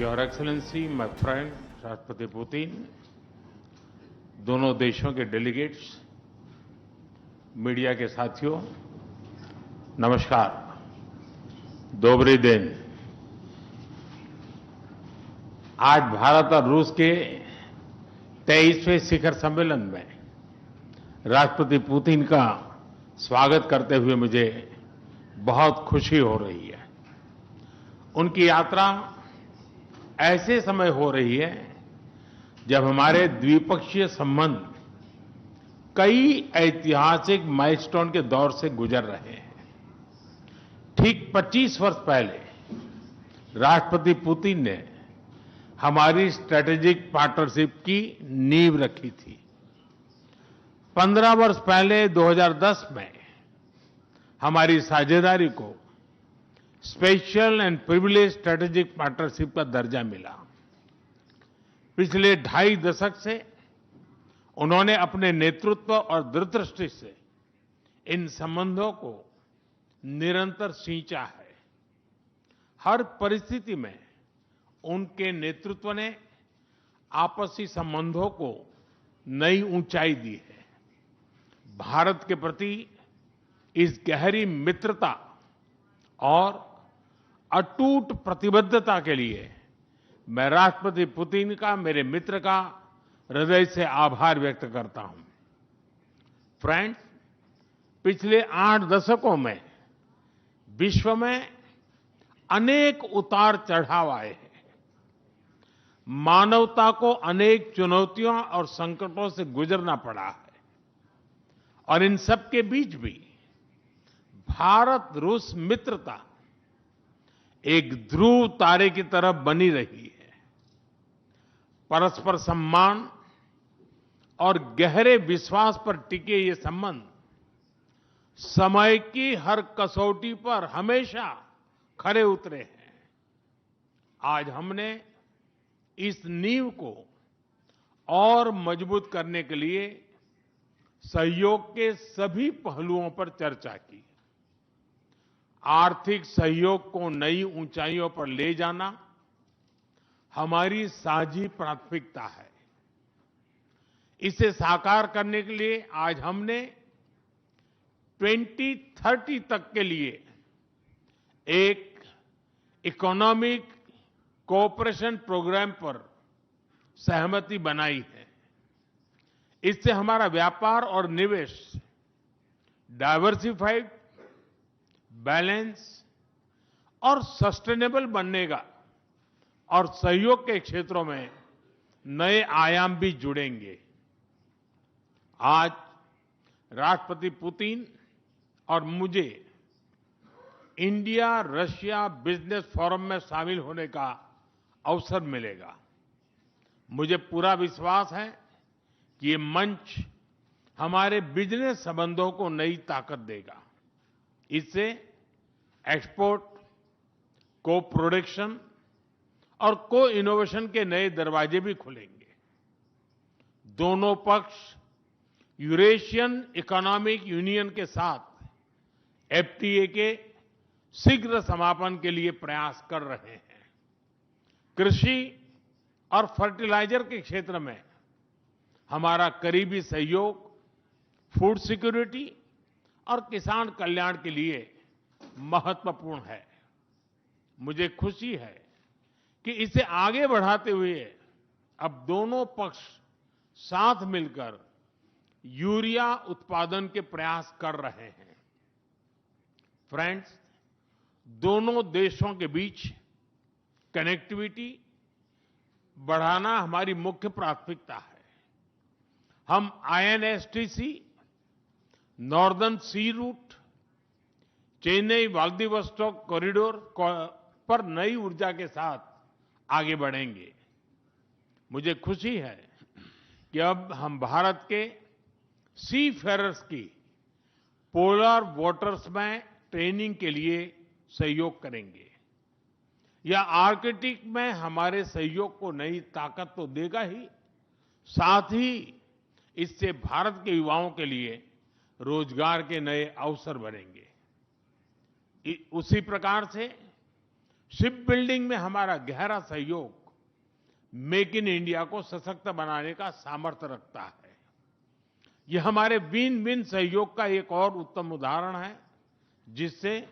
Your excellency, my friend राष्ट्रपति Putin, दोनों देशों के डेलीगेट्स, मीडिया के साथियों, नमस्कार। दोबरी दिन। आज भारत और रूस के 23वें शिखर सम्मेलन में राष्ट्रपति पुतिन का स्वागत करते हुए मुझे बहुत खुशी हो रही है। उनकी यात्रा ऐसे समय हो रही है जब हमारे द्विपक्षीय संबंध कई ऐतिहासिक माइलस्टोन के दौर से गुजर रहे हैं। ठीक 25 वर्ष पहले राष्ट्रपति पुतिन ने हमारी स्ट्रैटेजिक पार्टनरशिप की नींव रखी थी। 15 वर्ष पहले 2010 में हमारी साझेदारी को special and privilege strategic partnership का दर्जा मिला। पिछले 2.5 दशक से उन्होंने अपने नेतृत्व और दूरदृष्टि से इन संबंधों को निरंतर सींचा है। हर परिस्थिति में उनके नेतृत्व ने आपसी संबंधों को नई ऊंचाई दी है। भारत के प्रति इस गहरी मित्रता और अटूट प्रतिबद्धता के लिए मैं राष्ट्रपति पुतिन का, मेरे मित्र का हृदय से आभार व्यक्त करता हूं। फ्रेंड्स, पिछले 8 दशकों में विश्व में अनेक उतार चढ़ाव आए हैं। मानवता को अनेक चुनौतियों और संकटों से गुजरना पड़ा है और इन सब के बीच भी भारत रूस मित्रता एक ध्रुव तारे की तरह बनी रही है। परस्पर सम्मान और गहरे विश्वास पर टिके ये संबंध समय की हर कसौटी पर हमेशा खरे उतरे हैं। आज हमने इस नींव को और मजबूत करने के लिए सहयोग के सभी पहलुओं पर चर्चा की। आर्थिक सहयोग को नई ऊंचाइयों पर ले जाना हमारी साझी प्राथमिकता है। इसे साकार करने के लिए आज हमने 2030 तक के लिए एक इकोनॉमिक कोऑपरेशन प्रोग्राम पर सहमति बनाई है। इससे हमारा व्यापार और निवेश डाइवर्सिफाइड, बैलेंस और सस्टेनेबल बनेगा और सहयोग के क्षेत्रों में नए आयाम भी जुड़ेंगे। आज राष्ट्रपति पुतिन और मुझे इंडिया रशिया बिजनेस फोरम में शामिल होने का अवसर मिलेगा। मुझे पूरा विश्वास है कि ये मंच हमारे बिजनेस संबंधों को नई ताकत देगा। इससे एक्सपोर्ट, को प्रोडक्शन और को इनोवेशन के नए दरवाजे भी खुलेंगे। दोनों पक्ष यूरेशियन इकोनॉमिक यूनियन के साथ एफटीए के शीघ्र समापन के लिए प्रयास कर रहे हैं। कृषि और फर्टिलाइजर के क्षेत्र में हमारा करीबी सहयोग फूड सिक्योरिटी और किसान कल्याण के लिए महत्वपूर्ण है। मुझे खुशी है कि इसे आगे बढ़ाते हुए अब दोनों पक्ष साथ मिलकर यूरिया उत्पादन के प्रयास कर रहे हैं। फ्रेंड्स, दोनों देशों के बीच कनेक्टिविटी बढ़ाना हमारी मुख्य प्राथमिकता है। हम आईएनएसटीसी, नॉर्दर्न सी रूट, चेन्नई व्लादिवोस्टोक कॉरिडोर पर नई ऊर्जा के साथ आगे बढ़ेंगे। मुझे खुशी है कि अब हम भारत के सी फेरर्स की पोलर वाटर्स में ट्रेनिंग के लिए सहयोग करेंगे। यह आर्कटिक में हमारे सहयोग को नई ताकत तो देगा ही, साथ ही इससे भारत के युवाओं के लिए रोजगार के नए अवसर बनेंगे। उसी प्रकार से शिप बिल्डिंग में हमारा गहरा सहयोग मेक इन इंडिया को सशक्त बनाने का सामर्थ्य रखता है। ये हमारे विन विन सहयोग का एक और उत्तम उदाहरण है, जिससे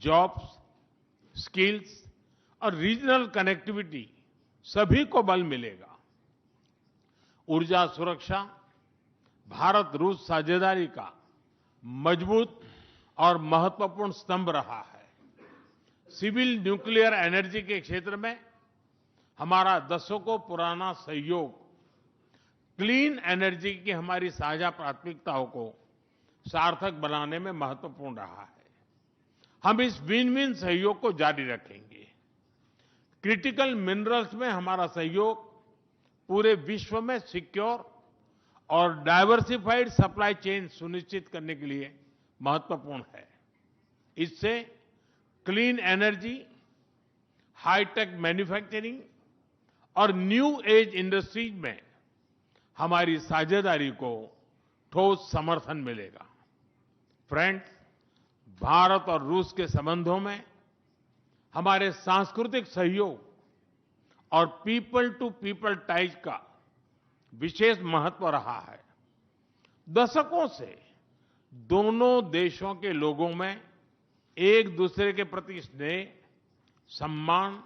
जॉब्स, स्किल्स और रीजनल कनेक्टिविटी सभी को बल मिलेगा। ऊर्जा सुरक्षा भारत रूस साझेदारी का मजबूत और महत्वपूर्ण स्तंभ रहा है। सिविल न्यूक्लियर एनर्जी के क्षेत्र में हमारा दशकों पुराना सहयोग क्लीन एनर्जी की हमारी साझा प्राथमिकताओं को सार्थक बनाने में महत्वपूर्ण रहा है। हम इस विन विन सहयोग को जारी रखेंगे। क्रिटिकल मिनरल्स में हमारा सहयोग पूरे विश्व में सिक्योर और डाइवर्सिफाइड सप्लाई चेन सुनिश्चित करने के लिए महत्वपूर्ण है। इससे क्लीन एनर्जी, हाईटेक मैन्युफैक्चरिंग और न्यू एज इंडस्ट्रीज में हमारी साझेदारी को ठोस समर्थन मिलेगा। फ्रेंड्स, भारत और रूस के संबंधों में हमारे सांस्कृतिक सहयोग और पीपल टू पीपल टाइज का विशेष महत्व रहा है। दशकों से दोनों देशों के लोगों में एक दूसरे के प्रति स्नेह, सम्मान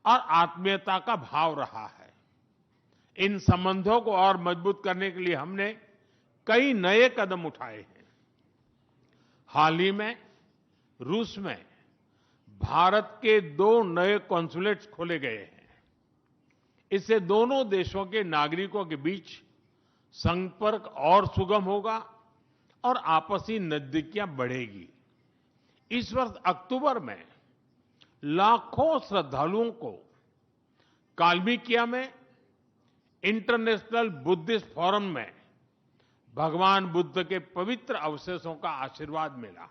और आत्मीयता का भाव रहा है। इन संबंधों को और मजबूत करने के लिए हमने कई नए कदम उठाए हैं। हाल ही में रूस में भारत के 2 नए कॉन्सुलेट्स खोले गए हैं। इससे दोनों देशों के नागरिकों के बीच संपर्क और सुगम होगा और आपसी नजदीकियां बढ़ेगी। इस वर्ष अक्टूबर में लाखों श्रद्धालुओं को काल्मिकिया में इंटरनेशनल बुद्धिस्ट फोरम में भगवान बुद्ध के पवित्र अवशेषों का आशीर्वाद मिला।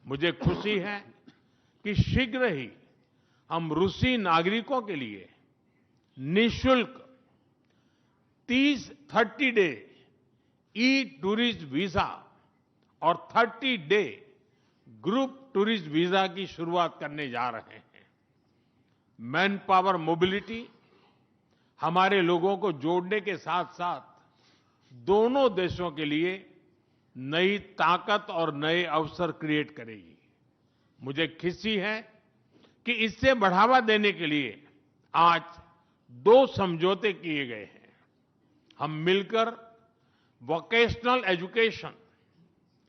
मुझे खुशी है कि शीघ्र ही हम रूसी नागरिकों के लिए निःशुल्क 30 डे ई टूरिस्ट वीजा और 30 डे ग्रुप टूरिस्ट वीजा की शुरुआत करने जा रहे हैं। मैन पावर मोबिलिटी हमारे लोगों को जोड़ने के साथ साथ दोनों देशों के लिए नई ताकत और नए अवसर क्रिएट करेगी। मुझे खुशी है कि इससे बढ़ावा देने के लिए आज 2 समझौते किए गए हैं। हम मिलकर वोकेशनल एजुकेशन,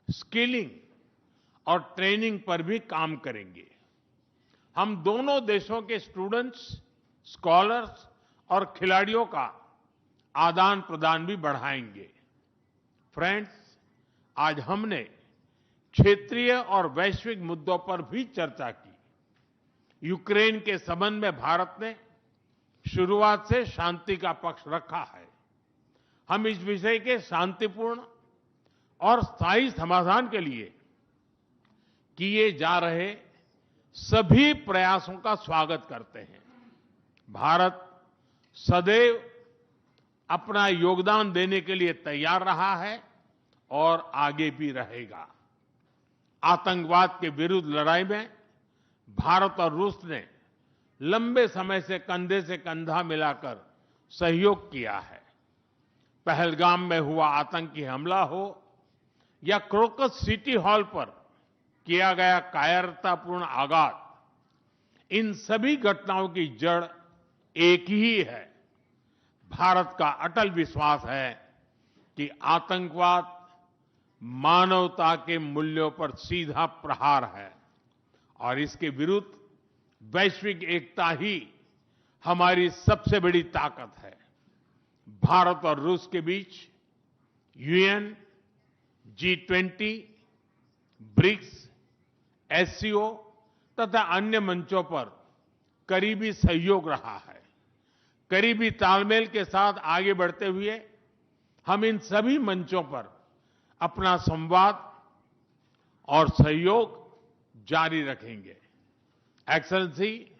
स्किलिंग और ट्रेनिंग पर भी काम करेंगे। हम दोनों देशों के स्टूडेंट्स, स्कॉलर्स और खिलाड़ियों का आदान प्रदान भी बढ़ाएंगे। फ्रेंड्स, आज हमने क्षेत्रीय और वैश्विक मुद्दों पर भी चर्चा की। यूक्रेन के संबंध में भारत ने शुरुआत से शांति का पक्ष रखा है। हम इस विषय के शांतिपूर्ण और स्थायी समाधान के लिए किए जा रहे सभी प्रयासों का स्वागत करते हैं। भारत सदैव अपना योगदान देने के लिए तैयार रहा है और आगे भी रहेगा। आतंकवाद के विरुद्ध लड़ाई में भारत और रूस ने लंबे समय से कंधा मिलाकर सहयोग किया है। पहलगाम में हुआ आतंकी हमला हो या क्रोकस सिटी हॉल पर किया गया कायरतापूर्ण आघात, इन सभी घटनाओं की जड़ एक ही है। भारत का अटल विश्वास है कि आतंकवाद मानवता के मूल्यों पर सीधा प्रहार है और इसके विरुद्ध वैश्विक एकता ही हमारी सबसे बड़ी ताकत है। भारत और रूस के बीच यूएन, G20, ब्रिक्स, एससीओ तथा अन्य मंचों पर करीबी सहयोग रहा है। करीबी तालमेल के साथ आगे बढ़ते हुए हम इन सभी मंचों पर अपना संवाद और सहयोग जारी रखेंगे। एक्सेलेंसी,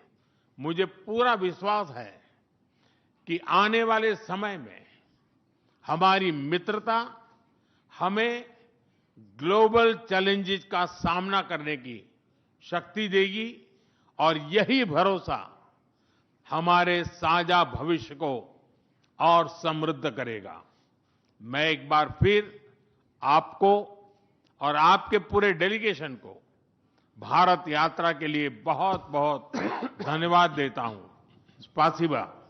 मुझे पूरा विश्वास है कि आने वाले समय में हमारी मित्रता हमें ग्लोबल चैलेंजेस का सामना करने की शक्ति देगी और यही भरोसा हमारे साझा भविष्य को और समृद्ध करेगा। मैं एक बार फिर आपको और आपके पूरे डेलीगेशन को भारत यात्रा के लिए बहुत बहुत धन्यवाद देता हूं। स्पासिबा।